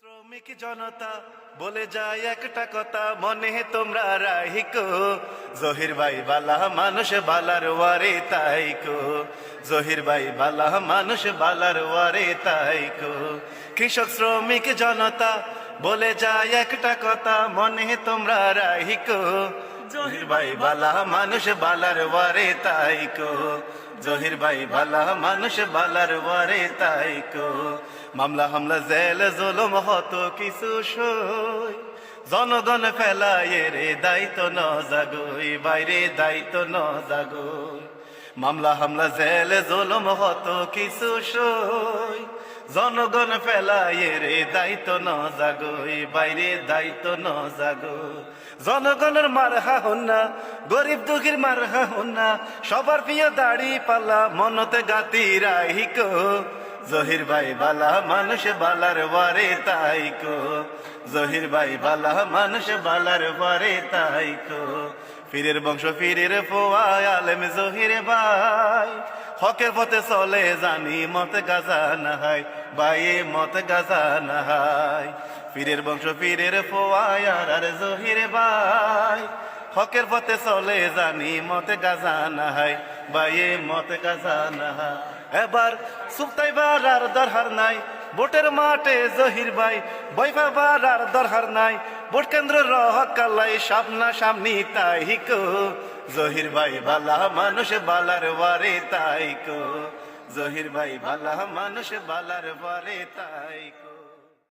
শ্রমিক জনতা বলে যায় একটা কথা মনে তোমরা রাহিকো জহির ভাই বালা মানুষ বালার ওয়ারে তাইকো জহির ভাই বালা মানুষ বালার ওয়ারে তাইকো কৃষক শ্রমিক জনতা বলে যায় একটা কথা মনে তোমরা রাহিকো জহির ভাই বালা মানুষ বালার ওয়ারে তাইকো জহির ভাই বালা মানুষ বালার ওয়ারে তাইকো মামলা হামলা জেল জুলুম হতো কিছু সই জনগণ ফেলায় রে দায়িত্ব ন জাগই বাইরে দায়িত্ব ন জাগই মামলা হামলা জেল জুলুম হতো কিছু সই জনগণ ফেলায় রে দায়িত্ব ন জাগই বাইরে দায়িত্ব ন জাগো জনগণের মারহা হন্না গরিব দুঃখীর মারহা হন্না সবার প্রিয় দাড়ি পাল্লা মনতে গাতি রাহিকো জহির ভাই বালা মানুষ বালার ওয়ারে তাইকো জহির ভাই বালা মানুষ বালার ওয়ারে তাইকো ফিরের বংশ ফিরের ফোয়ায় আলেম জহির ভাই হকের পথে চলে জানি মত গাজা নাহাই বাইয়ে মত গাজা নাহাই ফিরের বংশ ফিরের ফোয়ায় আর জহির ভাই হকের পথে চলে জানি মত গাজা নাহাই বাইয়ে মত গাজা নাহাই এবার সুপ্তাইবার আর দরহার নাই ভোটের মাঠে জহির ভাই বইবার আর দরহার নাই ভোট কেন্দ্র রহ কালাই সামনা সামনি তাইকো জহির ভাই বালা মানুষ বালার ওয়ারে তাইকো জহির ভাই বালা মানুষ বালার ওয়ারে তাইকো।